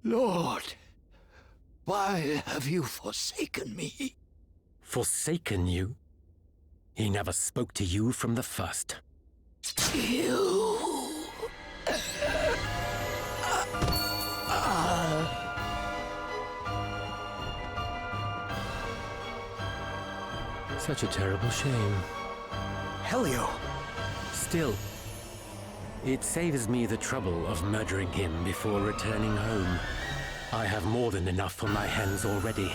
Lord, why have you forsaken me? Forsaken you? He never spoke to you from the first. You... Such a terrible shame. Helio! Still, it saves me the trouble of murdering him before returning home. I have more than enough on my hands already.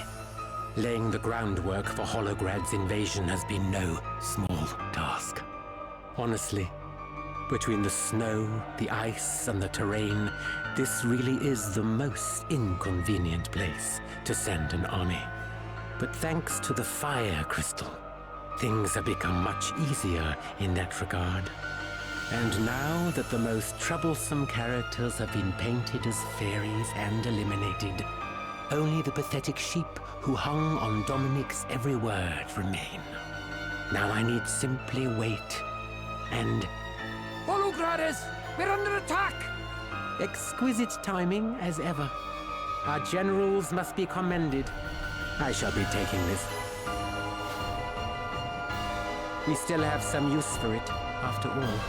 Laying the groundwork for Holograd's invasion has been no small task. Honestly, between the snow, the ice, and the terrain, this really is the most inconvenient place to send an army. But thanks to the fire crystal, things have become much easier in that regard. And now that the most troublesome characters have been painted as fairies and eliminated, only the pathetic sheep who hung on Dominic's every word remain. Now I need simply wait and... Hologrades! We're under attack! Exquisite timing as ever. Our generals must be commended. I shall be taking this. We still have some use for it, after all.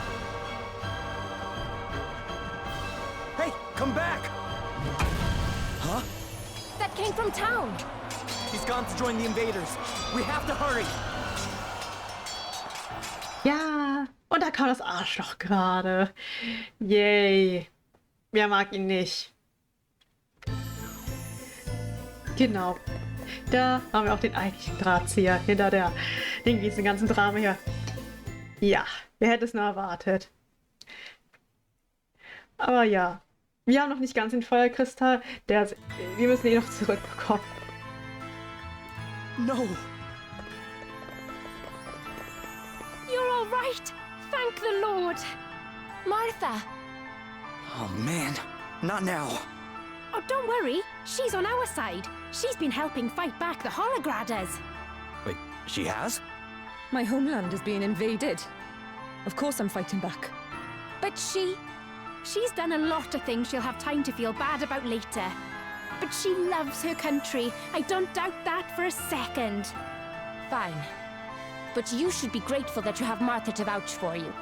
Hey, come back! Huh? That came from town. He's gone to join the invaders. We have to hurry! Ja, und da kam das Arschloch gerade. Yay. Wer mag ihn nicht? Genau. Da haben wir auch den eigentlichen Drahtzieher hinter diesem ganzen Drama hier. Ja, wer hätte es nur erwartet? Aber ja, wir haben noch nicht ganz den Feuerkristall. Wir müssen ihn noch zurückbekommen. No! You're all right. Thank the Lord. Martha. Oh man, not now. Oh, don't worry. She's on our side. She's been helping fight back the Hologrades. Wait, she has? My homeland is being invaded. Of course I'm fighting back. But she's done a lot of things she'll have time to feel bad about later. But she loves her country. I don't doubt that for a second. Fine. But you should be grateful that you have Martha to vouch for you.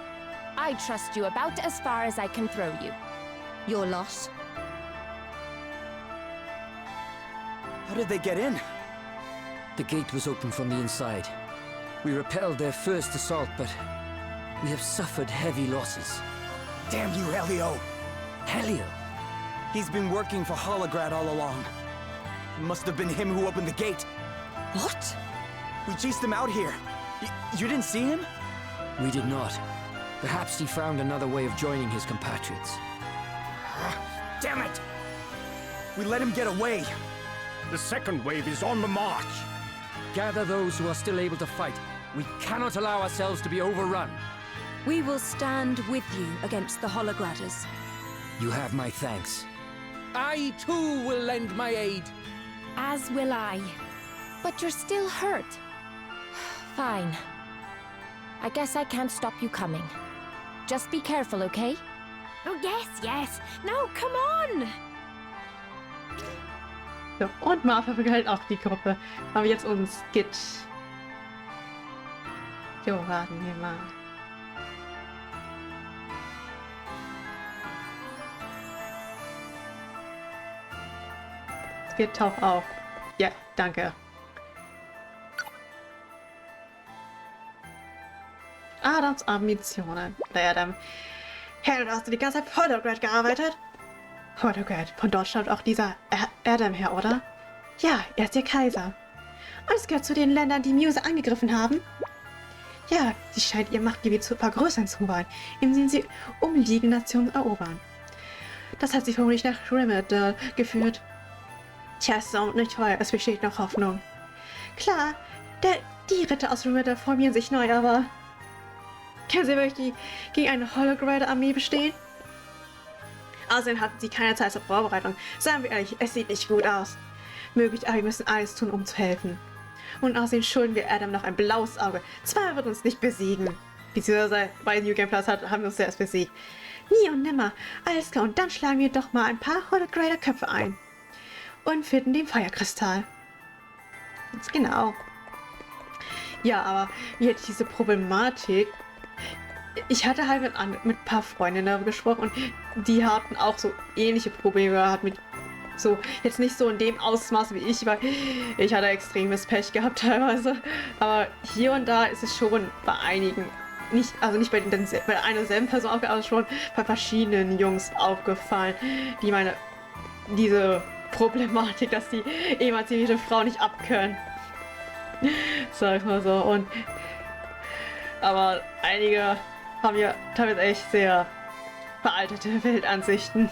I trust you about as far as I can throw you. Your loss. How did they get in? The gate was open from the inside. We repelled their first assault, but we have suffered heavy losses. Damn you, Helio! Helio? He's been working for Holograd all along. It must have been him who opened the gate. What? We chased him out here. You didn't see him? We did not. Perhaps he found another way of joining his compatriots. Damn it! We let him get away. The second wave is on the march. Gather those who are still able to fight. We cannot allow ourselves to be overrun. We will stand with you against the Hologrades. You have my thanks. I too will lend my aid. As will I. But you're still hurt. Fine. I guess I can't stop you coming. Just be careful, okay? Oh, yes. No, come on! So, und Martha begleitet auch die Gruppe. Aber jetzt uns Skit. So, warten wir mal. Skit, tauch auf. Ja, danke. Adams Ambitionen. Der Adam. Hey, hast du die ganze Zeit für Holograd gearbeitet? Holograd, von dort stammt auch dieser Adam her, oder? Ja, er ist der Kaiser. Und es gehört zu den Ländern, die Muse angegriffen haben? Ja, sie scheint ihr Machtgebiet zu vergrößern zu wollen, indem sie umliegende Nationen erobern. Das hat sie vermutlich nach Rimmel geführt. Tja, es ist auch nicht teuer, es besteht noch Hoffnung. Klar, die Ritter aus Rimmel formieren sich neu, aber... Können sie wirklich gegen eine Holograd-Armee bestehen? Außerdem hatten sie keine Zeit zur Vorbereitung. Seien wir ehrlich, es sieht nicht gut aus. Möglich, aber wir müssen alles tun, um zu helfen. Und außerdem schulden wir Adam noch ein blaues Auge. Zwar wird uns nicht besiegen. Beziehungsweise bei New Game Plus haben wir uns erst besiegt. Nie und nimmer. Alles klar, und dann schlagen wir doch mal ein paar Holograder-Köpfe ein. und finden den Feuerkristall. Ganz genau. Ja, aber wie hätte ich diese Problematik... Ich hatte halt mit ein paar Freundinnen darüber gesprochen und die hatten auch so ähnliche Probleme gehabt mit so, jetzt nicht so in dem Ausmaß wie ich, weil ich hatte extremes Pech gehabt teilweise, aber hier und da ist es schon bei einigen, nicht bei einer selben Person aufgefallen, aber schon bei verschiedenen Jungs aufgefallen, die diese Problematik, dass die emanzipierte Frau nicht abkönnen. Sag ich mal so. Aber einige haben ja teilweise echt sehr veraltete Weltansichten.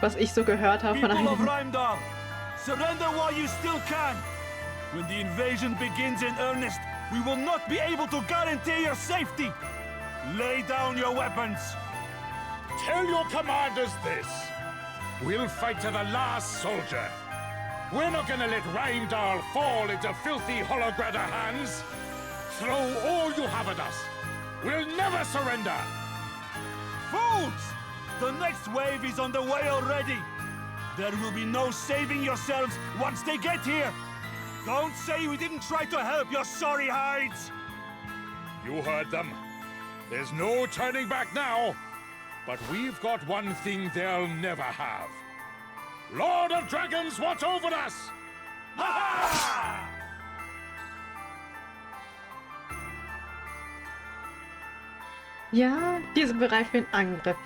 Was ich so gehört habe von einigen. Surrender while you still can. When the invasion begins in earnest, we will not be able to guarantee your safety. Lay down your weapons. Tell your commanders this. We'll fight to the last soldier. We're not gonna let Rheimdall fall into filthy Holograda hands. Throw all you have at us. We'll never surrender. Fools! The next wave is on the way already. There will be no saving yourselves once they get here. Don't say we didn't try to help your sorry hides. You heard them. There's no turning back now. But we've got one thing they'll never have. Lord of Dragons, watch over us! Ha-ha! Ja, die sind bereit für den Angriff.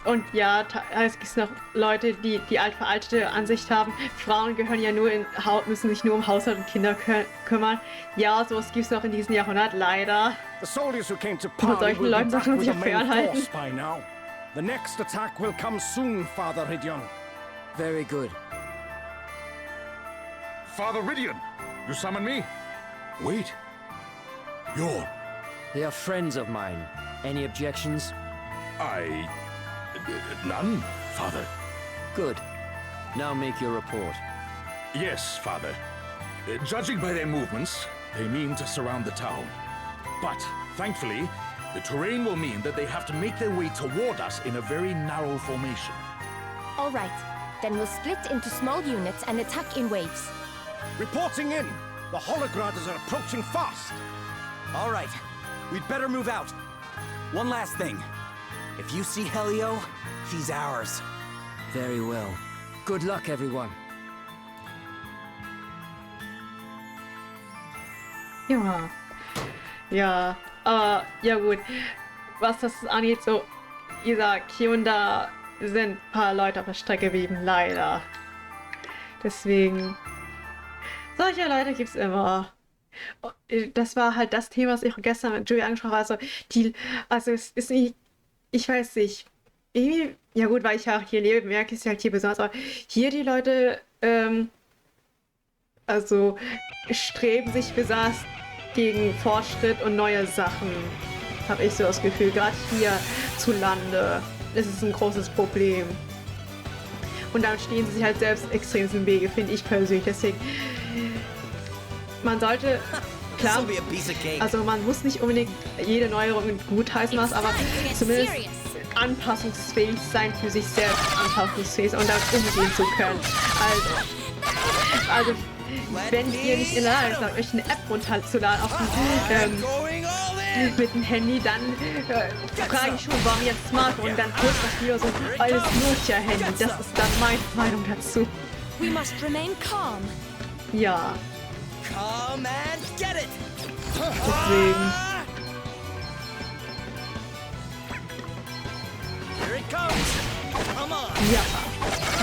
Und ja, es gibt noch Leute, die veraltete Ansicht haben, Frauen gehören ja nur müssen sich nur um Haushalt und Kinder kümmern. Ja, sowas gibt es noch in diesem Jahrhundert, leider. Von solchen Leuten sollte man sich fernhalten. The next attack will come soon, Father Ridion. Very good. Father Ridion, you summon me? Wait. You're... They are friends of mine. Any objections? None, Father. Good. Now make your report. Yes, Father. Judging by their movements, they mean to surround the town. But, thankfully, the terrain will mean that they have to make their way toward us in a very narrow formation. All right. Then we'll split into small units and attack in waves. Reporting in. The Hologradas are approaching fast. All right. We'd better move out. One last thing. If you see Helio, she's ours. Very well. Good luck, everyone. Ja. Ja, aber ja gut. Was das angeht, so Isaac, hier und da sind ein paar Leute auf der Strecke geblieben, leider. Deswegen, solche Leute gibt's immer. Das war halt das Thema, was ich gestern mit Julie angesprochen habe. Also es ist nicht, ich weiß nicht, irgendwie, ja gut, weil ich ja auch hier lebe, merke ich es halt hier besonders, aber hier die Leute, also streben sich besonders gegen Fortschritt und neue Sachen, habe ich so das Gefühl, gerade hier zu Lande. Das ist ein großes Problem. Und dann stehen sie sich halt selbst extrem im Wege, finde ich persönlich. Deswegen, man sollte, klar, also man muss nicht unbedingt jede Neuerung gutheißen, aber zumindest anpassungsfähig sein, für sich selbst anpassungsfähig und damit umgehen zu können. Also wenn ihr nicht in der Lage seid, euch eine App runterzuladen auf mit dem Handy, dann frage ich schon, warum jetzt Smartphone, dann kurz das wieder so alles Nokia-Handy. Das ist dann meine Meinung dazu. We must remain calm. Ja. Come and get it. Deswegen. Here it comes. Come on. Ja,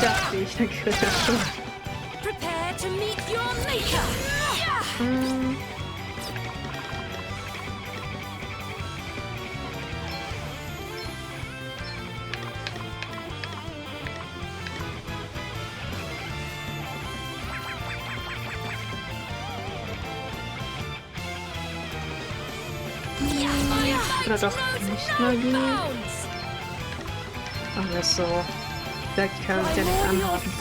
das sehe ich dann kritisch schon. Prepare to meet your maker. Oder doch nicht Magie? Ach, das ist so. Da können wir uns ja nicht anhaben.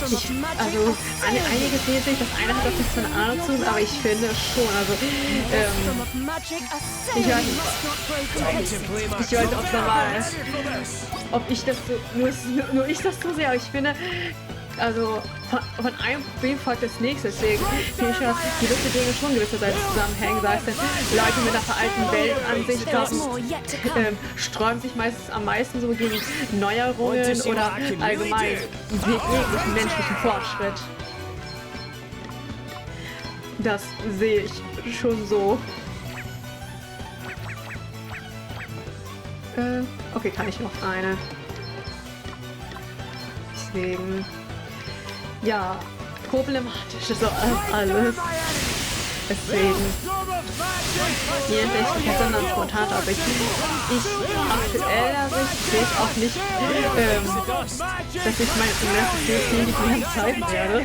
Deswegen. Also einige sehen sich, das eine hat auch nichts mit der Ahnung zu tun, aber ich finde schon, also ich weiß nicht, ob normal ist. Ob ich das so, nur ich das so sehe, aber ich finde, also von einem Problem folgt das nächste, deswegen finde ich schon, dass gewisse Dinge schon gewisserseits zusammenhängen, sei es denn Leute mit einer veralteten Weltansicht sträuben sich meistens am meisten so gegen Neuerungen oder allgemein jeglichen menschlichen Fortschritt. Das sehe ich schon so. Okay, kann ich noch eine. Deswegen. Ja, problematisch ist auch alles. Deswegen. Hier nicht sondern spontan, aber ich aktueller Sicht sehe ich auch nicht, dass ich mein nächstes Leben nicht mehr zeigen werde.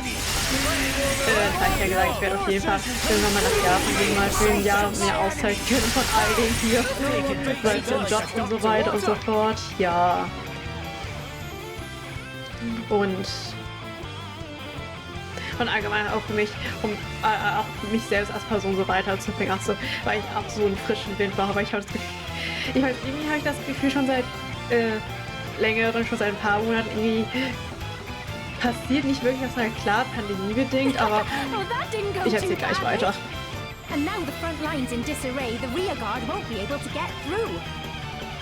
Das habe ich ja gesagt, ich werde auf jeden Fall irgendwann mal nach Japan gehen, mal für ein Jahr mehr Auszeit können von all dem hier, weil es im Job und so weiter und so fort. Ja. Und allgemein auch für mich, um auch mich selbst als Person so weiterzubringen, auch so, weil ich auch so einen frischen Wind brauche, weil ich habe das Gefühl, irgendwie habe ich das Gefühl schon seit längeren, schon seit ein paar Monaten irgendwie passiert nicht wirklich was, klar, pandemiebedingt, aber ich erzähle gleich weiter. And now the front line's in disarray, the rear guard won't be able to get through.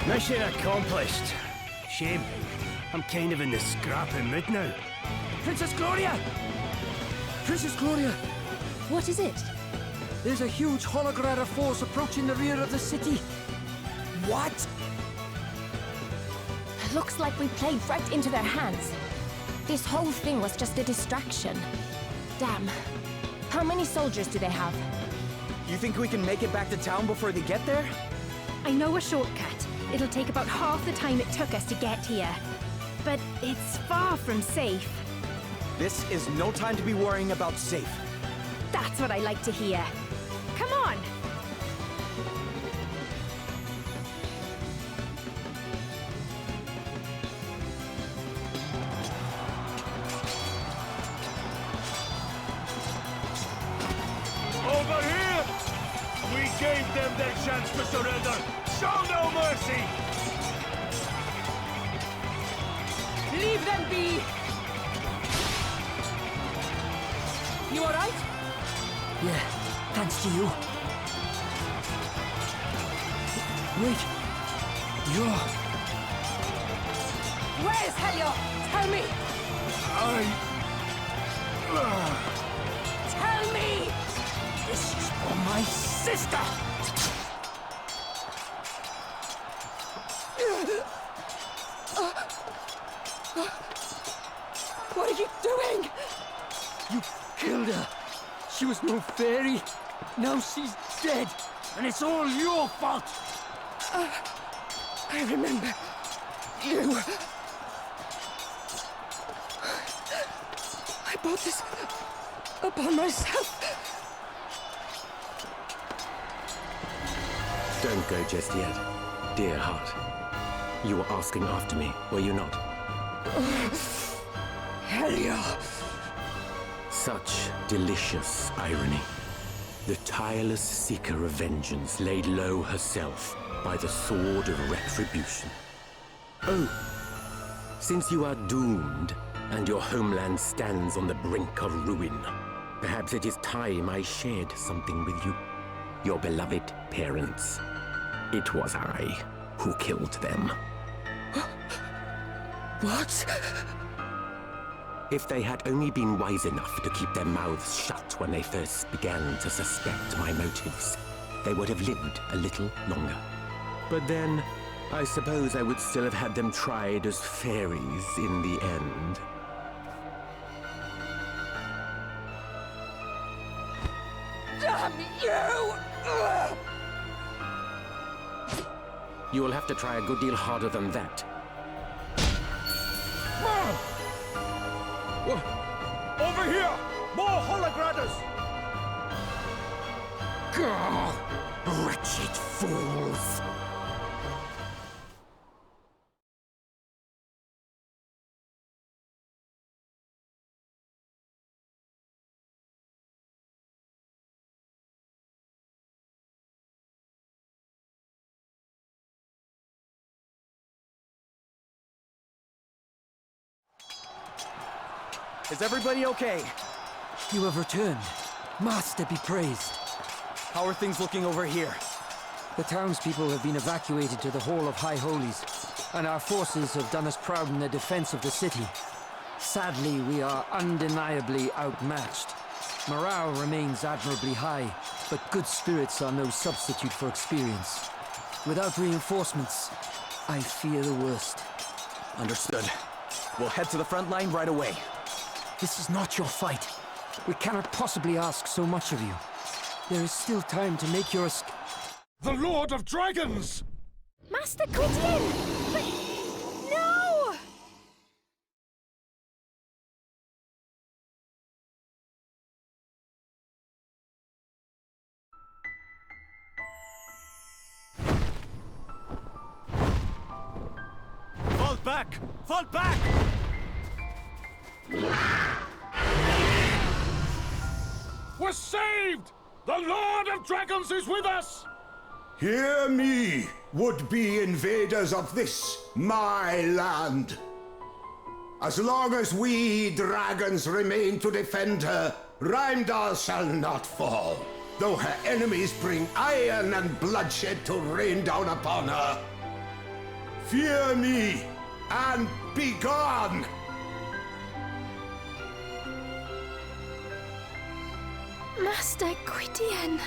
Mission accomplished. Shame. I'm kind of in the scrapping mood now. Princess Gloria! Princess Gloria! What is it? There's a huge hologram force approaching the rear of the city. What? Looks like we played right into their hands. This whole thing was just a distraction. Damn. How many soldiers do they have? You think we can make it back to town before they get there? I know a shortcut. It'll take about half the time it took us to get here. But it's far from safe. This is no time to be worrying about safe. That's what I like to hear. Come on! Over here! We gave them their chance to surrender. Show no mercy! Leave them be! You alright? Yeah, thanks to you. Wait, you're... Where's Helio? Tell me! Tell me! This is for my sister! What are you doing? You killed her. She was no fairy. Now she's dead. And it's all your fault. I remember you. I brought this upon myself. Don't go just yet, dear heart. You were asking after me, were you not? Helio. Such delicious irony. The tireless seeker of vengeance laid low herself by the sword of retribution. Oh, since you are doomed and your homeland stands on the brink of ruin, perhaps it is time I shared something with you. Your beloved parents. It was I who killed them. What? If they had only been wise enough to keep their mouths shut when they first began to suspect my motives, they would have lived a little longer. But then, I suppose I would still have had them tried as fairies in the end. Damn you! You will have to try a good deal harder than that. Over here! More hologrammers! Wretched fools! Is everybody okay? You have returned. Master be praised. How are things looking over here? The townspeople have been evacuated to the Hall of High Holies, and our forces have done us proud in the defense of the city. Sadly, we are undeniably outmatched. Morale remains admirably high, but good spirits are no substitute for experience. Without reinforcements, I fear the worst. Understood. We'll head to the front line right away. This is not your fight. We cannot possibly ask so much of you. There is still time to make your escape. The Lord of Dragons! Master Gwydion! But... no! Fall back! Fall back! We're saved! The Lord of Dragons is with us! Hear me, would-be invaders of this, my land. As long as we dragons remain to defend her, Heimdall shall not fall, though her enemies bring iron and bloodshed to rain down upon her. Fear me, and be gone! Master Gwydion.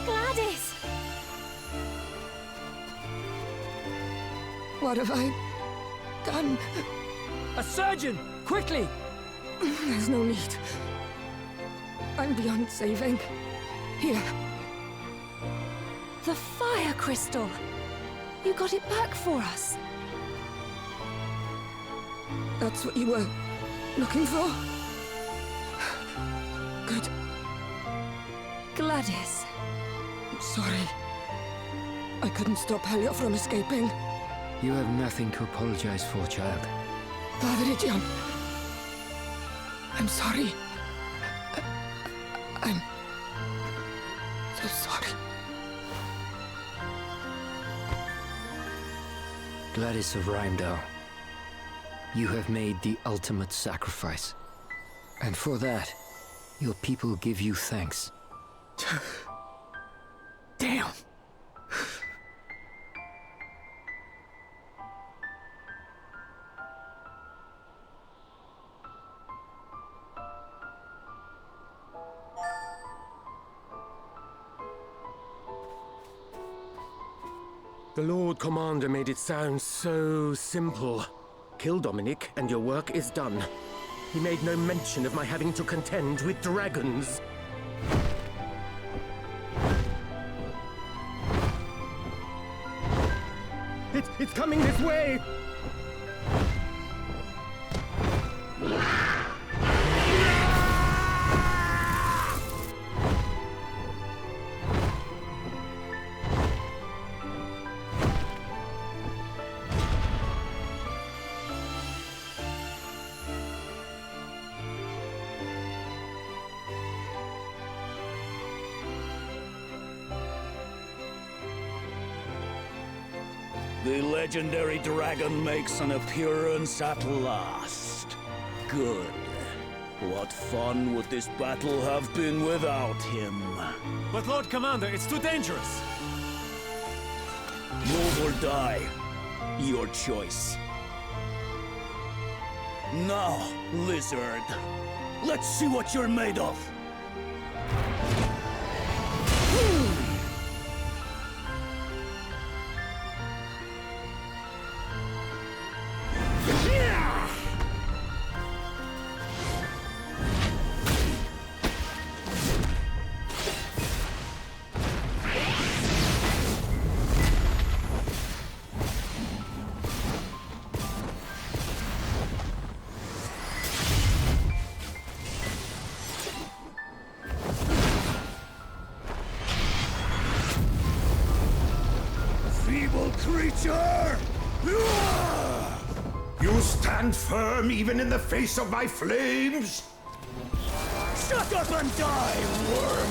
Gladys! What have I done? A surgeon! Quickly! There's no need. I'm beyond saving. Here. The fire crystal! You got it back for us. That's what you were looking for? Good. Gladys. I'm sorry. I couldn't stop Helio from escaping. You have nothing to apologize for, child. Padre John. I'm sorry. I'm so sorry. Gladys of Heimdall, you have made the ultimate sacrifice. And for that, your people give you thanks. Damn! The Lord Commander made it sound so simple. Kill Dominic and your work is done. He made no mention of my having to contend with dragons. It's coming this way! The legendary dragon makes an appearance at last. Good. What fun would this battle have been without him? But Lord Commander, it's too dangerous. Move or die. Your choice. Now, lizard. Let's see what you're made of. Creature! You stand firm even in the face of my flames? Shut up and die, worm!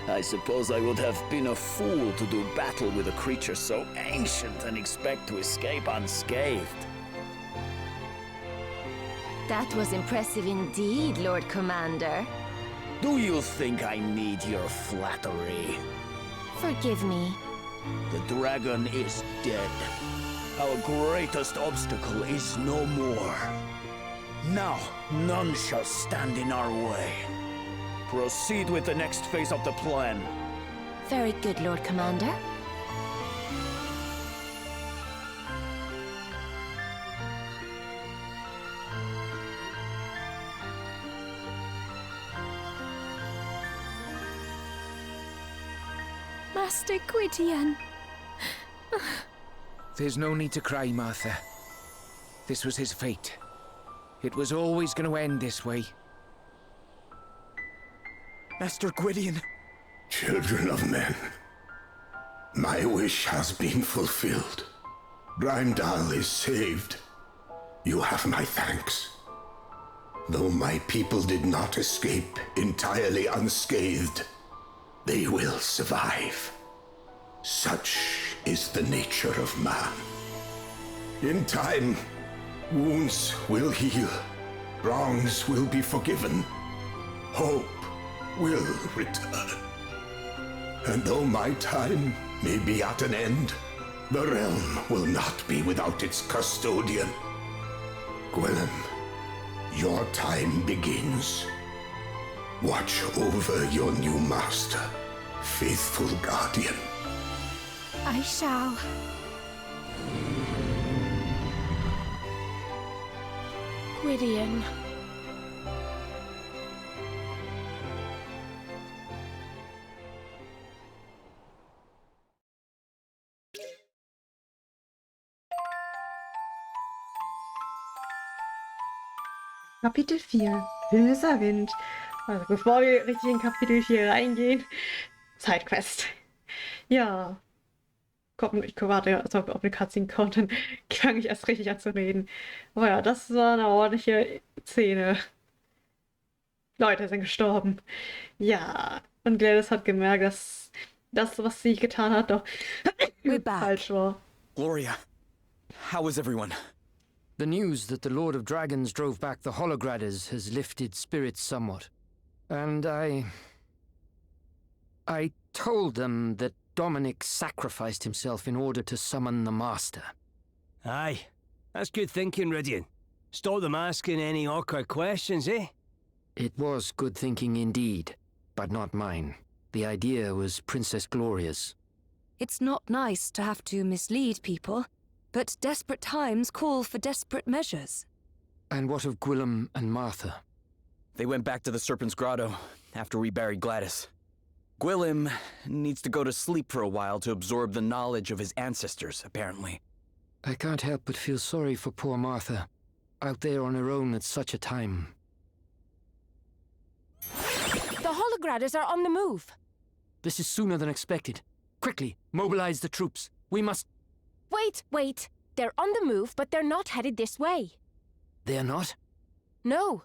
I suppose I would have been a fool to do battle with a creature so ancient and expect to escape unscathed. That was impressive indeed, Lord Commander. Do you think I need your flattery? Forgive me. The dragon is dead. Our greatest obstacle is no more. Now, none shall stand in our way. Proceed with the next phase of the plan. Very good, Lord Commander. Master Gwydion. There's no need to cry, Martha. This was his fate. It was always going to end this way. Master Gwydion. Children of men, my wish has been fulfilled. Heimdall is saved. You have my thanks. Though my people did not escape entirely unscathed, they will survive. Such is the nature of man. In time, wounds will heal, wrongs will be forgiven, hope will return. And though my time may be at an end, the realm will not be without its custodian. Gwillem, your time begins. Watch over your new master, faithful guardian. I shall. Gwydion. Kapitel 4. Böser Wind. Also bevor wir richtig in Kapitel 4 reingehen, Sidequest. Ja. Komm, ich warte, als ob eine Cutscene kommt, dann fange ich erst richtig an zu reden. Aber ja, das war eine ordentliche Szene. Leute sind gestorben. Ja, und Gladys hat gemerkt, dass das, was sie getan hat, doch falsch war. Gloria, how is everyone? The news that the Lord of Dragons drove back the Hologradders has lifted spirits somewhat. And I told them that Dominic sacrificed himself in order to summon the Master. Aye, that's good thinking, Rydian. Stop them asking any awkward questions, eh? It was good thinking indeed, but not mine. The idea was Princess Gloria's. It's not nice to have to mislead people, but desperate times call for desperate measures. And what of Gwillem and Martha? They went back to the Serpent's Grotto after we buried Gladys. Gwillem needs to go to sleep for a while to absorb the knowledge of his ancestors, apparently. I can't help but feel sorry for poor Martha, out there on her own at such a time. The Hologradders are on the move. This is sooner than expected. Quickly, mobilize the troops. We must... Wait. They're on the move, but they're not headed this way. They're not? No.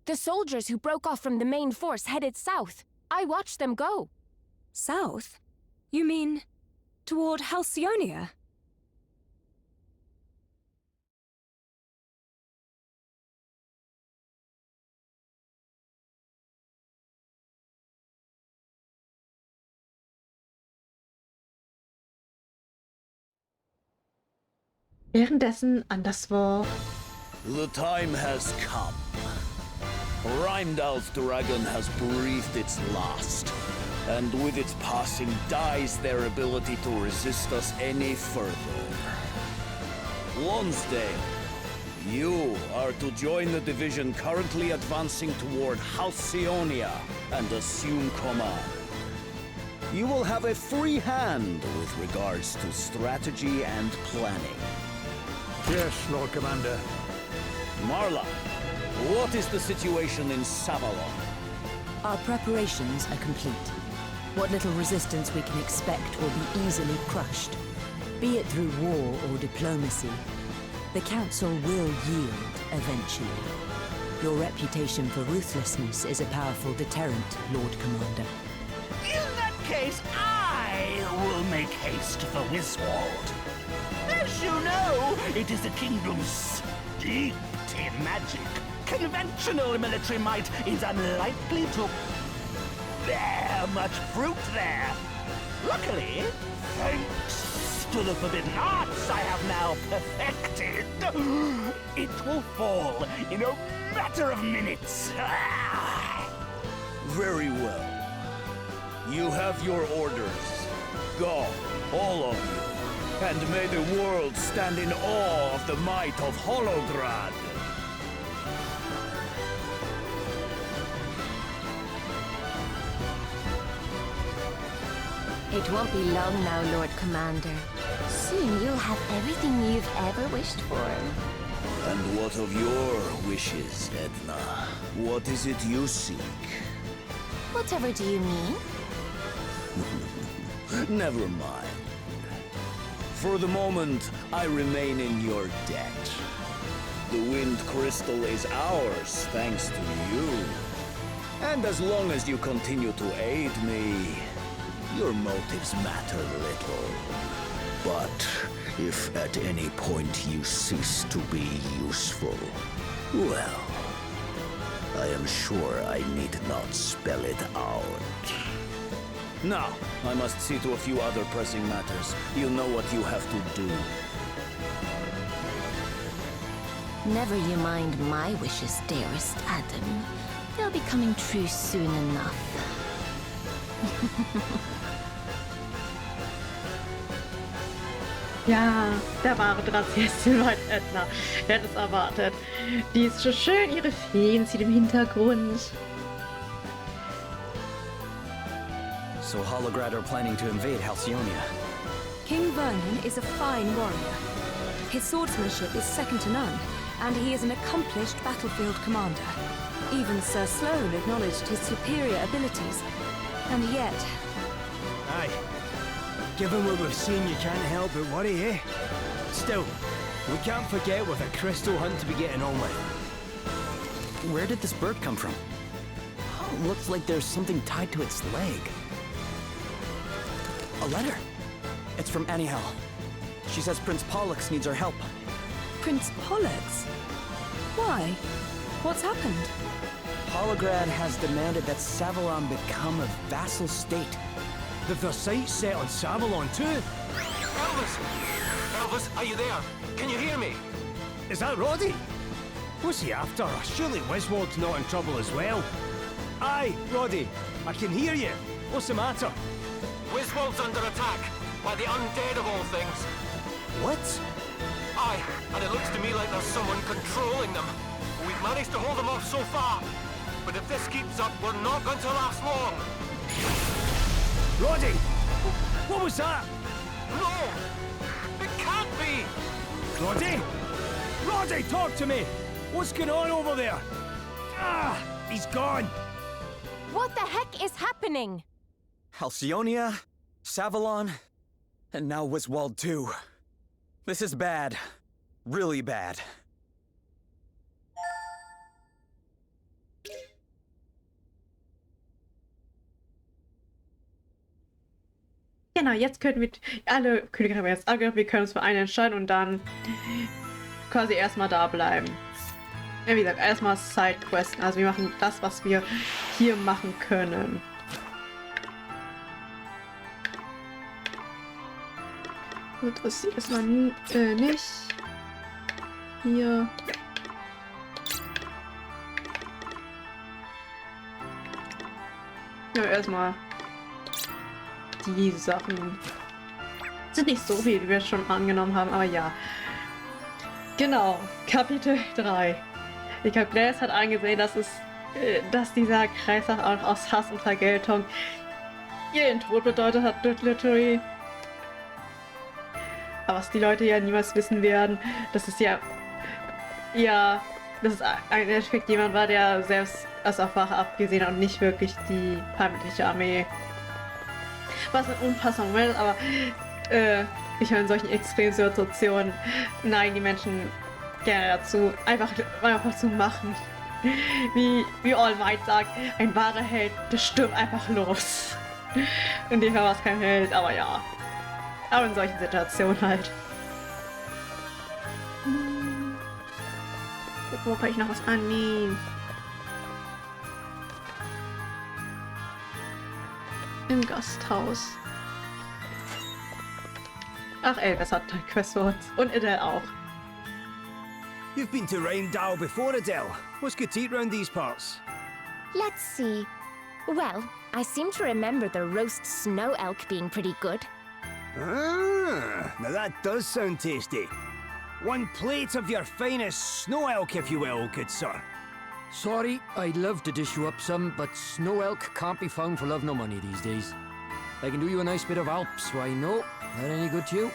The soldiers who broke off from the main force headed south. I watched them go. South? You mean toward Halcyonia? Währenddessen anderswo. The time has come. Heimdall's dragon has breathed its last, and with its passing dies their ability to resist us any further. Lonsdale, You are to join the division currently advancing toward Halcyonia and assume command. You will have a free hand with regards to strategy and planning. Yes, Lord Commander. Marla, what is the situation in Savalon? Our preparations are complete. What little resistance we can expect will be easily crushed. Be it through war or diplomacy, the Council will yield eventually. Your reputation for ruthlessness is a powerful deterrent, Lord Commander. In that case, I will make haste for Wiswald. As you know, it is a kingdom steeped in magic. Conventional military might is unlikely to bear much fruit there. Luckily, thanks to the forbidden arts I have now perfected, it will fall in a matter of minutes. Very well. You have your orders. Go, all of you, and may the world stand in awe of the might of Holograd. It won't be long now, Lord Commander. Soon you'll have everything you've ever wished for. And what of your wishes, Edna? What is it you seek? Whatever do you mean? Never mind. For the moment, I remain in your debt. The Wind Crystal is ours, thanks to you. And as long as you continue to aid me, your motives matter little. But if at any point you cease to be useful, well, I am sure I need not spell it out. Now, I must see to a few other pressing matters. You know what you have to do. Never you mind my wishes, dearest Adam. They'll be coming true soon enough. Ja, der wahre Drahtzieher Edna. Wer hätte es erwartet? Die ist so schön, ihre Feen zieht im Hintergrund. So Holograd are planning to invade Halcyonia. King Vernon is a fine warrior. His swordsmanship is second to none, and he is an accomplished battlefield commander. Even Sir Sloane acknowledged his superior abilities. And yet... Aye. Given what we've seen, you can't help but worry, eh? Still, we can't forget with a crystal hunt to be getting on with. Where did this bird come from? Oh, looks like there's something tied to its leg. A letter. It's from Anyhow. She says Prince Pollux needs our help. Prince Pollux? Why? What's happened? Holograd has demanded that Savalon become a vassal state. They've their sights set on Savalon too. Elvis! Elvis, are you there? Can you hear me? Is that Roddy? What's he after? Surely Wiswald's not in trouble as well. Aye, Roddy, I can hear you. What's the matter? Wiswald's under attack by the undead of all things. What? Aye, and it looks to me like there's someone controlling them. We've managed to hold them off so far, but if this keeps up, we're not going to last long. Roddy! What was that? No! It can't be! Roddy? Roddy, talk to me! What's going on over there? Ah! He's gone! What the heck is happening? Halcyonia, Savalon, and now Wiswald too. This is bad. Really bad. Genau, jetzt können wir alle Königreiche haben jetzt angehört, wir können uns für einen entscheiden und dann quasi erstmal da bleiben. Ja, wie gesagt, erstmal Sidequesten. Also wir machen das, was wir hier machen können. Gut, das ist man nicht. Hier. Ja, erstmal die Sachen. Sind nicht so viel, wie wir schon angenommen haben, aber ja. Genau, Kapitel 3. Ich glaube, Gladys hat eingesehen, dass dieser Kreislauf auch aus Hass und Vergeltung ihren Tod bedeutet hat, literally. Aber was die Leute ja niemals wissen werden, dass es dass es im Endeffekt jemand war, der selbst als auf Wache abgesehen hat und nicht wirklich die feindliche Armee. Was ein unpassender Moment ist, aber ich meine, in solchen Extremsituationen neigen die Menschen gerne dazu, einfach zu machen. Wie All Might sagt, ein wahrer Held, der stürmt einfach los. In dem Fall war es kein Held, aber ja. Aber in solchen Situationen halt. Wo kann ich noch was annehmen? Im Gasthaus. Ach, Elvis hat eine Quest für uns. Und Adele auch. You've been to Rheindal before, Adele. What's good to eat round these parts? Let's see. Well, I seem to remember the roast snow elk being pretty good. Ah, now that does sound tasty. One plate of your finest snow elk, if you will, good sir. Sorry, I'd love to dish you up some, but snow elk can't be found for love nor money these days. I can do you a nice bit of Alp swine, no? That any good to you?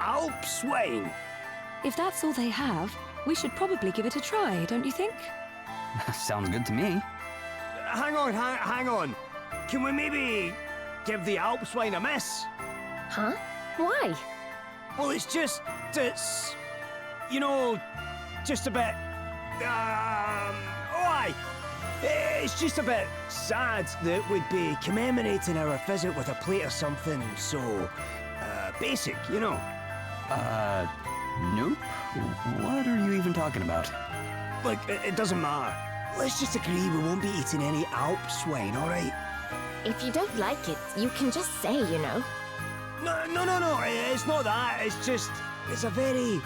Alp swine? If that's all they have, we should probably give it a try, don't you think? Sounds good to me. Hang on. Can we maybe give the Alp swine a miss? Huh? Why? Well, it's just a bit, it's just a bit sad that we'd be commemorating our visit with a plate of something so, basic, you know. Nope. What are you even talking about? Look, it doesn't matter. Let's just agree we won't be eating any Alp swine, alright? If you don't like it, you can just say, you know. No, it's not that. It's just, it's a very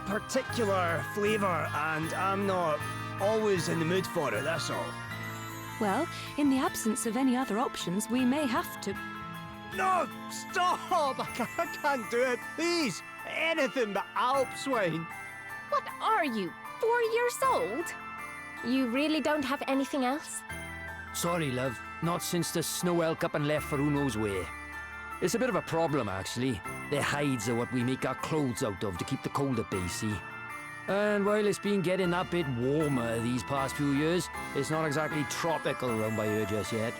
particular flavour and I'm not always in the mood for it, that's all. Well, in the absence of any other options, we may have to... No! Stop! I can't do it. Please! Anything but Alp swine. What are you, 4 years old? You really don't have anything else? Sorry, love. Not since the snow elk up and left for who knows where. It's a bit of a problem, actually. Their hides are what we make our clothes out of to keep the cold at bay, see? And while it's been getting a bit warmer these past few years, it's not exactly tropical around by here just yet.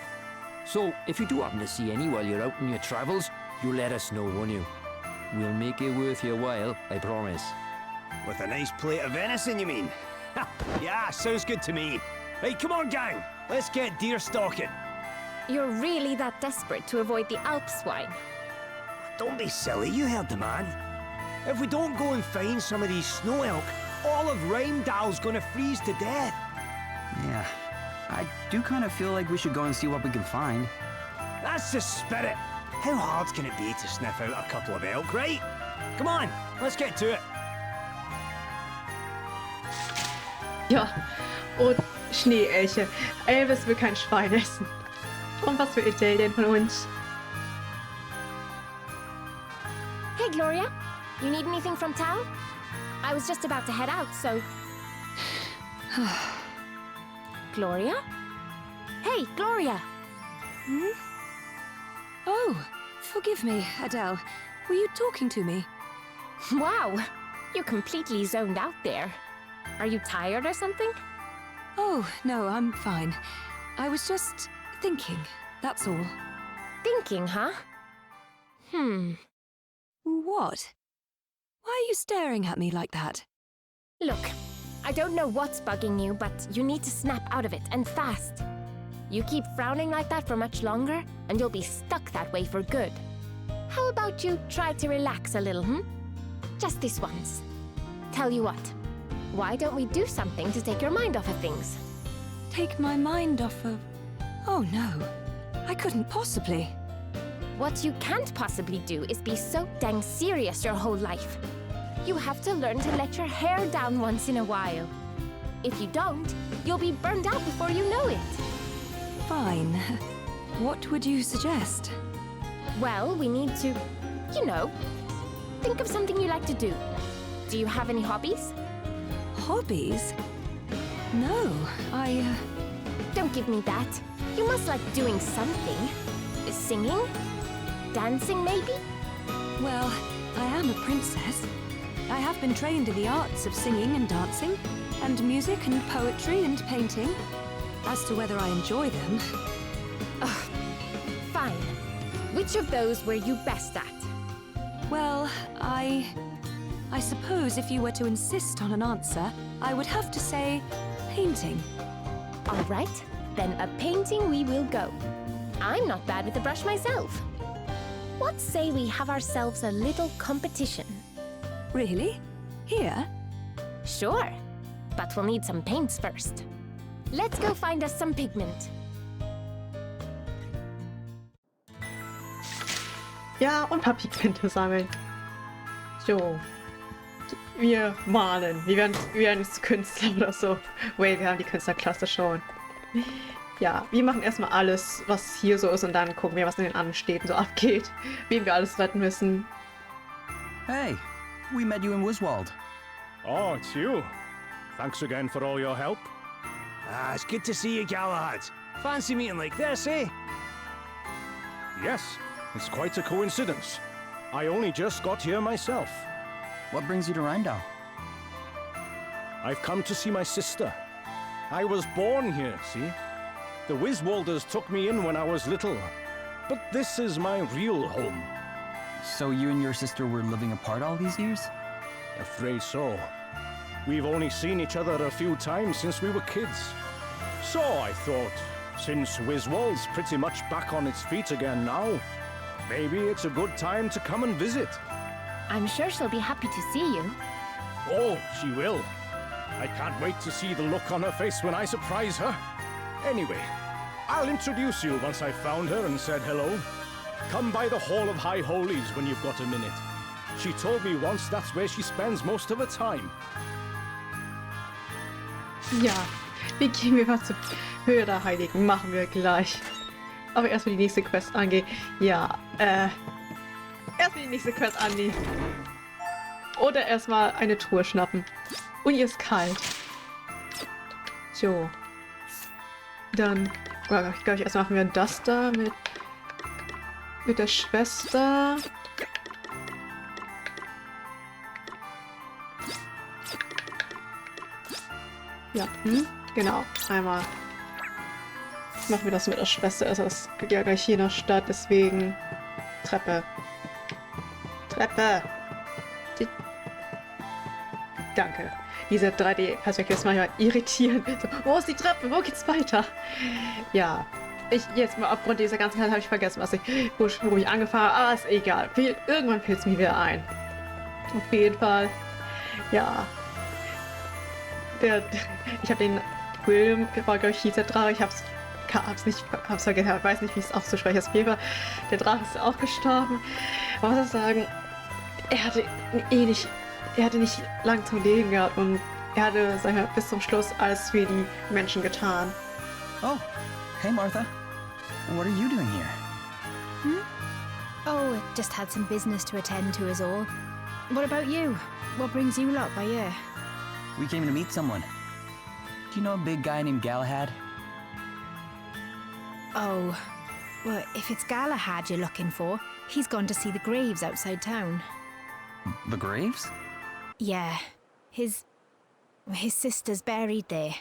So, if you do happen to see any while you're out on your travels, you let us know, won't you? We'll make it worth your while, I promise. With a nice plate of venison, you mean? Yeah, sounds good to me. Right, come on, gang. Let's get deer stalking. You're really that desperate to avoid the Alp swine? Don't be silly, you heard the man. If we don't go and find some of these snow elk, all of Rheindal's gonna freeze to death. Yeah, I do kind of feel like we should go and see what we can find. That's the spirit. How hard can it be to sniff out a couple of elk, right? Come on, let's get to it. Ja, und Schneeelche. Elvis will kein Schwein essen. Und was für Italien von uns? Hey, Gloria. You need anything from town? I was just about to head out, so... Gloria? Hey, Gloria! Hmm? Oh, forgive me, Adele. Were you talking to me? Wow! You're completely zoned out there. Are you tired or something? Oh, no, I'm fine. I was just thinking, that's all. Thinking, huh? What? Why are you staring at me like that? Look, I don't know what's bugging you, but you need to snap out of it, and fast. You keep frowning like that for much longer, and you'll be stuck that way for good. How about you try to relax a little, Just this once. Tell you what, why don't we do something to take your mind off of things? Take my mind off of... Oh no, I couldn't possibly. What you can't possibly do is be so dang serious your whole life. You have to learn to let your hair down once in a while. If you don't, you'll be burned out before you know it. Fine. What would you suggest? Well, we need to, think of something you like to do. Do you have any hobbies? Hobbies? No, Don't give me that. You must like doing something. Singing? Dancing, maybe? Well, I am a princess. I have been trained in the arts of singing and dancing, and music and poetry and painting. As to whether I enjoy them... Ugh. Fine. Which of those were you best at? Well, I suppose if you were to insist on an answer, I would have to say painting. All right, then a painting we will go. I'm not bad with the brush myself. What say we have ourselves a little competition? Really? Here? Sure, but we'll need some paints first. Let's go find us some pigment. Ja, und ein paar Pigmente sammeln. So. Wir malen. Wir werden jetzt Künstler oder so. Wait, wir haben die Künstlerklasse schon. Ja, wir machen erstmal alles, was hier so ist und dann gucken wir, was in den anderen Städten so abgeht. Wen wir alles retten müssen. Hey, we met you in Wiswald. Oh, it's you. Thanks again for all your help. Ah, it's good to see you, Galahad. Fancy meeting like this, eh? Yes, it's quite a coincidence. I only just got here myself. What brings you to Rheindal? I've come to see my sister. I was born here, see? The Wiswalders took me in when I was little. But this is my real home. So you and your sister were living apart all these years? Afraid so. We've only seen each other a few times since we were kids. So I thought, since Wiswald's pretty much back on its feet again now, maybe it's a good time to come and visit. I'm sure she'll be happy to see you. Oh, she will. I can't wait to see the look on her face when I surprise her. Anyway, I'll introduce you once I've found her and said hello. Come by the Hall of High Holies when you've got a minute. She told me once that's where she spends most of her time. Ja, wie gehen wir mal zur Höhe der Heiligen? Machen wir gleich. Aber erstmal die nächste Quest angehen. Ja, erstmal die nächste Quest annehmen. Oder erstmal eine Truhe schnappen. Und ihr ist kalt. So. Dann, ich glaube, erst machen wir das da mit der Schwester. Ja, genau. Einmal machen wir das mit der Schwester. Also das geht ja gleich hier in der Stadt, deswegen Treppe. Treppe! Danke. Diese 3D-Perspektive ist manchmal irritierend. So, wo ist die Treppe? Wo geht's weiter? Ja. Jetzt mal aufgrund dieser ganzen Zeit habe ich vergessen, wo ich angefangen habe. Aber ist egal. Irgendwann fällt es mir wieder ein. Auf jeden Fall. Ja. Ich habe den William, war glaube ich hieß der Drache. Ich hab's vergessen. Ich weiß nicht, wie es auszusprechen ist. Der Drache ist auch gestorben. Man muss sagen, er hatte nicht lang zum Leben gehabt und er hatte, sagen wir, bis zum Schluss alles für die Menschen getan. Oh, hey Martha. What are you doing here? Oh, just had some business to attend to is all. What about you? What brings you lot by here? We came to meet someone. Do you know a big guy named Galahad? Oh, well, if it's Galahad you're looking for, he's gone to see the graves outside town. The graves? Yeah, his sister's buried there.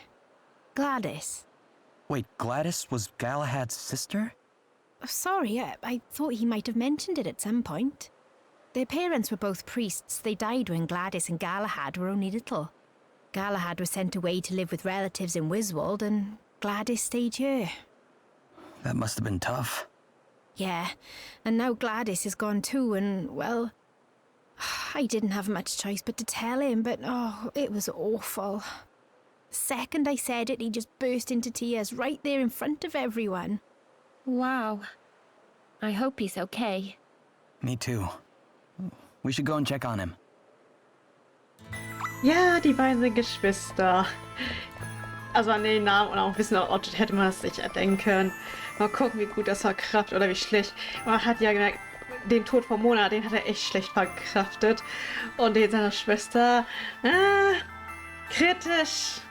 Gladys. Wait, Gladys was Galahad's sister? Sorry, I thought he might have mentioned it at some point. Their parents were both priests. They died when Gladys and Galahad were only little. Galahad was sent away to live with relatives in Wiswald, and Gladys stayed here. That must have been tough. Yeah, and now Gladys is gone too, and, well, I didn't have much choice but to tell him, but, oh, it was awful. The second I said it, he just burst into tears right there in front of everyone. Wow. I hope he's okay. Me too. We should go and check on him. Ja, die beiden sind Geschwister. Also an den Namen und auch ein bisschen Ort hätte man es sich erdenken können. Mal gucken, wie gut das verkraftet oder wie schlecht. Man hat ja gemerkt, den Tod von Mona, den hat er echt schlecht verkraftet. Und den seiner Schwester, kritisch.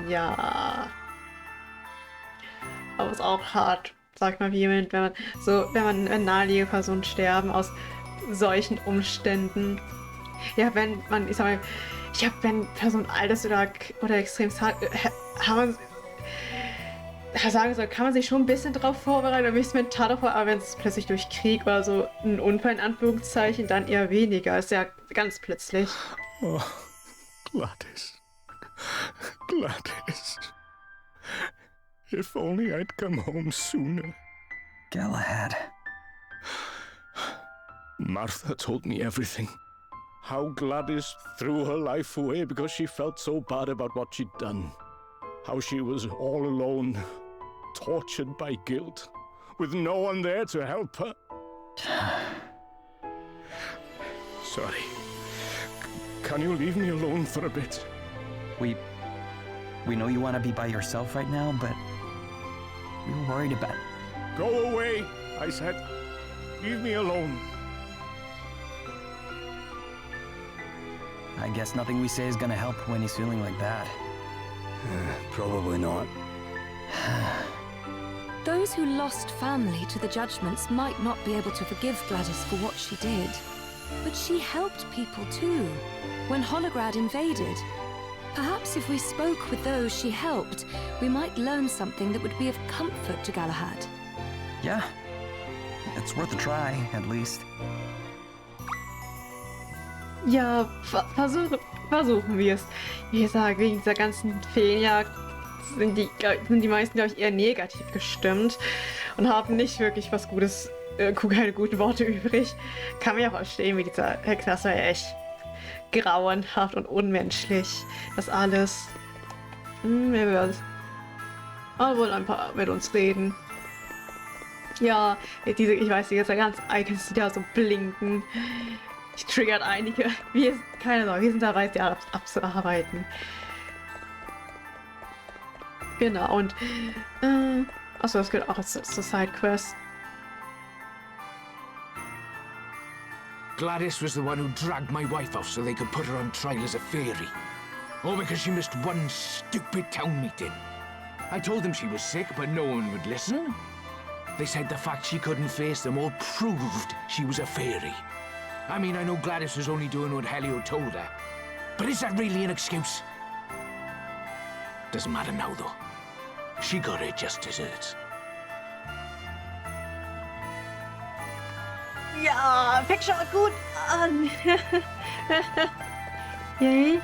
Ja. Aber ist auch hart, sagt mal wie jemand, wenn naheliegende Personen sterben aus solchen Umständen. Ja, wenn Personen alt ist oder extrem hart, sagen soll, kann man sich schon ein bisschen drauf vorbereiten, oder mich mental davor, aber wenn es plötzlich durch Krieg oder so ein Unfall in Anführungszeichen, dann eher weniger. Ist ja ganz plötzlich. Oh, Gladys. Gladys. If only I'd come home sooner. Galahad. Martha told me everything. How Gladys threw her life away because she felt so bad about what she'd done. How she was all alone, tortured by guilt, with no one there to help her. Sorry. Can you leave me alone for a bit? We know you want to be by yourself right now, but we were worried about... Go away, I said. Leave me alone. I guess nothing we say is gonna help when he's feeling like that. Probably not. Those who lost family to the judgments might not be able to forgive Gladys for what she did. But she helped people too, when Holograd invaded. Perhaps if we spoke with those she helped, we might learn something that would be of comfort to Galahad. Yeah, it's worth a try, at least. Ja, versuchen wir es. Wie gesagt, wegen dieser ganzen Feenjagd sind die meisten, glaube ich, eher negativ gestimmt und haben nicht wirklich was Gutes, keine guten Worte übrig. Kann man ja verstehen, wie dieser Hexe, das war ja echt grauenhaft und unmenschlich. Das alles. Wer wird wohl ein paar mit uns reden. Ja, ich weiß, diese ganzen Icons, die da so blinken. Die triggert einige. Keine Sorge, wir sind dabei, die abzuarbeiten. Genau, und achso, das gehört auch zur Sidequest. Gladys was the one who dragged my wife off so they could put her on trial as a fairy. All because she missed one stupid town meeting. I told them she was sick, but no one would listen. They said the fact she couldn't face them all proved she was a fairy. I mean, I know Gladys was only doing what Helio told her, but is that really an excuse? Doesn't matter now, though. She got her just desserts. Ja, fängt schon gut an. Yay.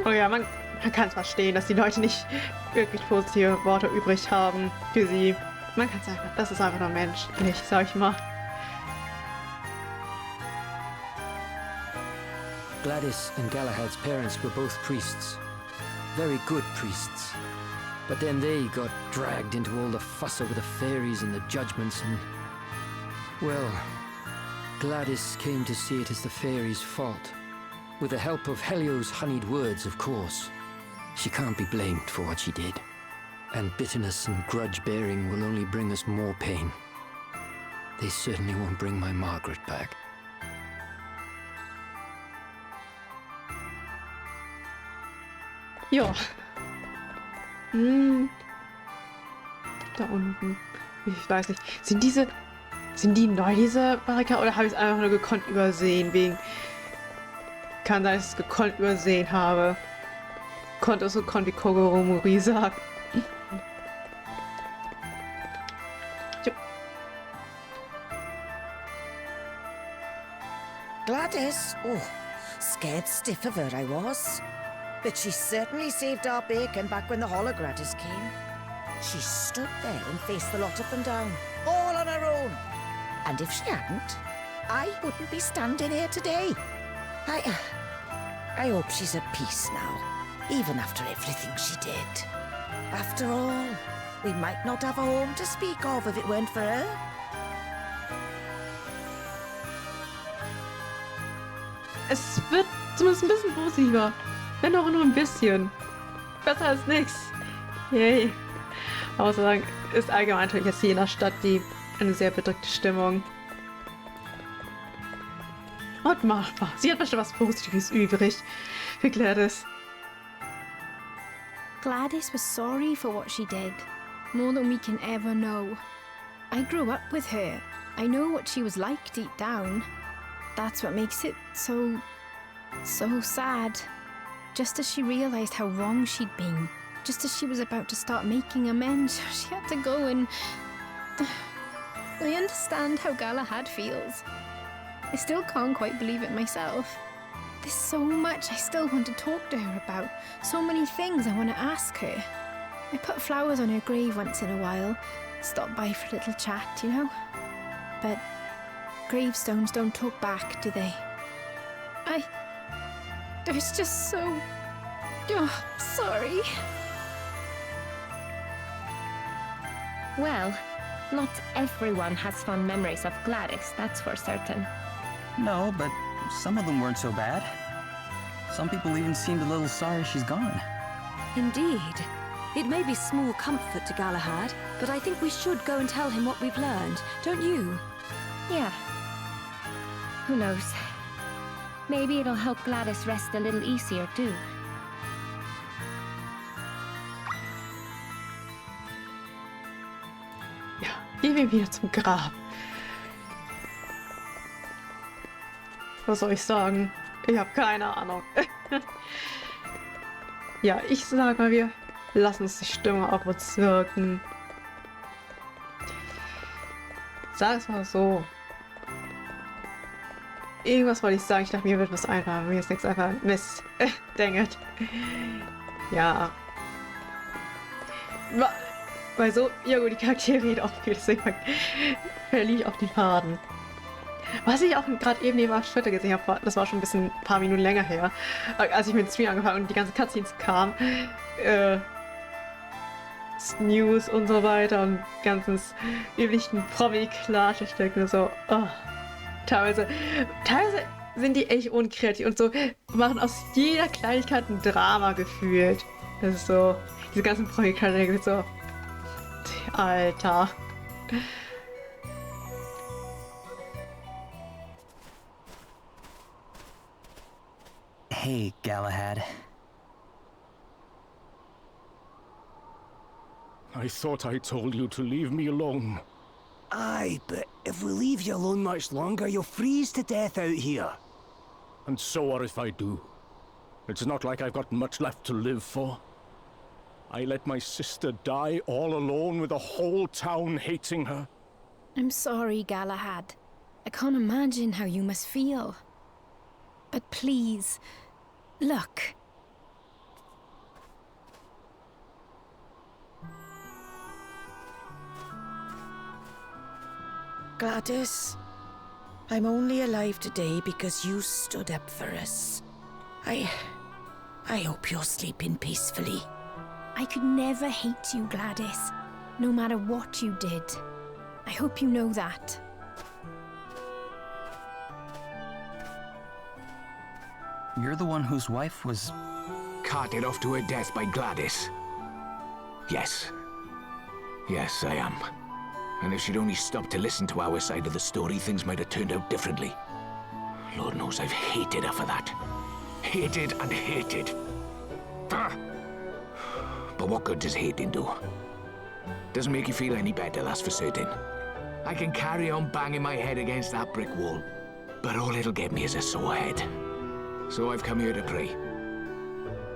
Oh ja, man kann es verstehen, dass die Leute nicht wirklich positive Worte übrig haben für sie. Man kann sagen, das ist einfach nur menschlich, sag ich mal. Gladys and Galahad's parents were both priests. Very good priests. But then they got dragged into all the fuss over the fairies and the judgments and... Well, Gladys came to see it as the fairies' fault. With the help of Helio's honeyed words, of course. She can't be blamed for what she did. And bitterness and grudge-bearing will only bring us more pain. They certainly won't bring my Margaret back. Ja. Da unten. Ich weiß nicht. Sind die neu, diese Barrikaden? Oder habe ich es einfach nur gekonnt übersehen? Kann sein, dass ich es gekonnt übersehen habe. Konnte es so gekonnt, wie Kogoro Mori sagt. Gladys? Oh, scared stiff of her I was. But she certainly saved our bacon back when the Hologradis came. She stood there and faced the lot up and down, all on her own. And if she hadn't, I wouldn't be standing here today. I hope she's at peace now, even after everything she did. After all, we might not have a home to speak of if it weren't for her. Es wird zumindest ein bisschen positiver. Wenn auch nur ein bisschen. Besser als nichts. Yay. Aber so sagen, ist allgemein natürlich jetzt hier in der Stadt die eine sehr bedrückte Stimmung. Und machbar. Sie hat bestimmt was Positives übrig für Gladys. Gladys was sorry for what she did, more than we can ever know. I grew up with her. I know what she was like deep down. That's what makes it so sad. Just as she realized how wrong she'd been, just as she was about to start making amends, she had to go and... I understand how Galahad feels. I still can't quite believe it myself. There's so much I still want to talk to her about, so many things I want to ask her. I put flowers on her grave once in a while, stop by for a little chat, you know? But gravestones don't talk back, do they? I was just so... Oh, sorry. Well, not everyone has fond memories of Gladys, that's for certain. No, but some of them weren't so bad. Some people even seemed a little sorry she's gone. Indeed. It may be small comfort to Galahad, but I think we should go and tell him what we've learned, don't you? Yeah. Who knows? Maybe it'll help Gladys rest a little easier, too. Ja, gehen wir wieder zum Grab. Was soll ich sagen? Ich habe keine Ahnung. Ja, ich sag mal, wir lassen uns die Stimmung auch kurz wirken. Sag es mal so. Irgendwas wollte ich sagen. Ich dachte, mir wird was einfallen. Mir ist nichts einfach. Mist. Dang it. Ja. Weil so, ja gut, die Charaktere reden auch viel, deswegen verliere ich auch den Faden. Was ich auch gerade eben neben Twitter gesehen habe, das war schon ein paar Minuten länger her, als ich mit dem Stream angefangen und die ganzen Cutscenes kamen, News und so weiter und ganzes üblichen Promi-Klatsch, ich denke so, oh, teilweise sind die echt unkreativ und so machen aus jeder Kleinigkeit ein Drama gefühlt. Das ist so, diese ganzen Promi-Klatsch, so, Alter. Hey, Galahad. I thought I told you to leave me alone. Aye, but if we leave you alone much longer, you'll freeze to death out here. And so what if I do? It's not like I've got much left to live for. I let my sister die all alone with the whole town hating her. I'm sorry, Galahad. I can't imagine how you must feel. But please, look. Gladys, I'm only alive today because you stood up for us. I hope you're sleeping peacefully. I could never hate you, Gladys, no matter what you did. I hope you know that. You're the one whose wife was... carted off to her death by Gladys. Yes. Yes, I am. And if she'd only stopped to listen to our side of the story, things might have turned out differently. Lord knows I've hated her for that. Hated and hated. Ah. But what good does hating do? Doesn't make you feel any better, that's for certain. I can carry on banging my head against that brick wall, but all it'll get me is a sore head. So I've come here to pray.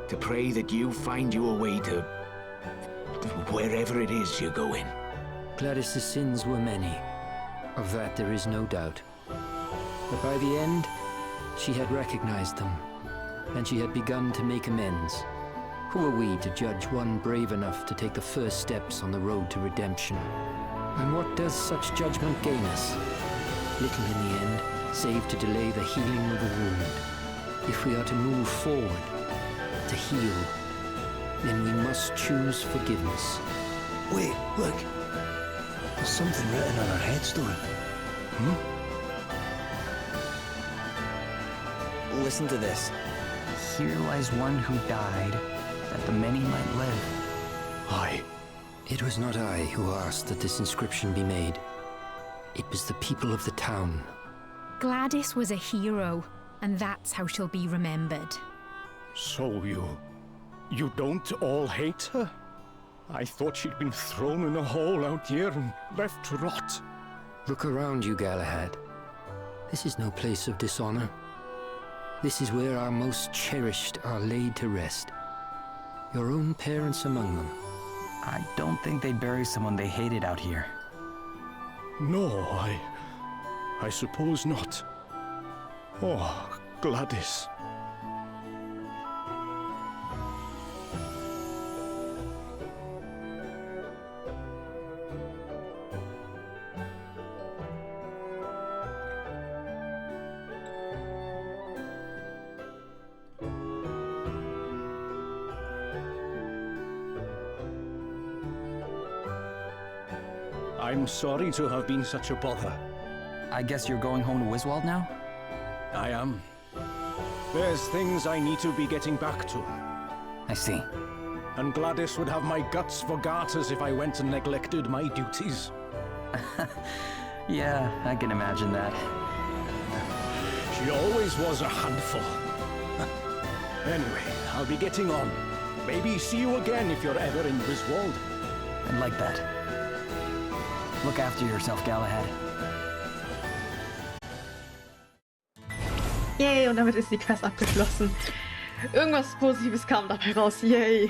To pray that you find your way to wherever it is you're going. Gladys' sins were many. Of that there is no doubt. But by the end, she had recognized them, and she had begun to make amends. Who are we to judge one brave enough to take the first steps on the road to redemption? And what does such judgment gain us? Little in the end, save to delay the healing of the wound. If we are to move forward, to heal, then we must choose forgiveness. Wait, look. There's something written on our headstone. Listen to this. Here lies one who died, that the many might live. It was not I who asked that this inscription be made. It was the people of the town. Gladys was a hero, and that's how she'll be remembered. So you don't all hate her? I thought she'd been thrown in a hole out here and left to rot. Look around you, Galahad. This is no place of dishonor. This is where our most cherished are laid to rest. Your own parents among them. I don't think they'd bury someone they hated out here. No, I suppose not. Oh, Gladys. I'm sorry to have been such a bother. I guess you're going home to Wiswald now? I am. There's things I need to be getting back to. I see. And Gladys would have my guts for garters if I went and neglected my duties. Yeah, I can imagine that. She always was a handful. Anyway, I'll be getting on. Maybe see you again if you're ever in Wiswald. I'd like that. Look after yourself, Galahad. Yay, und damit ist die Quest abgeschlossen. Irgendwas Positives kam dabei raus. Yay.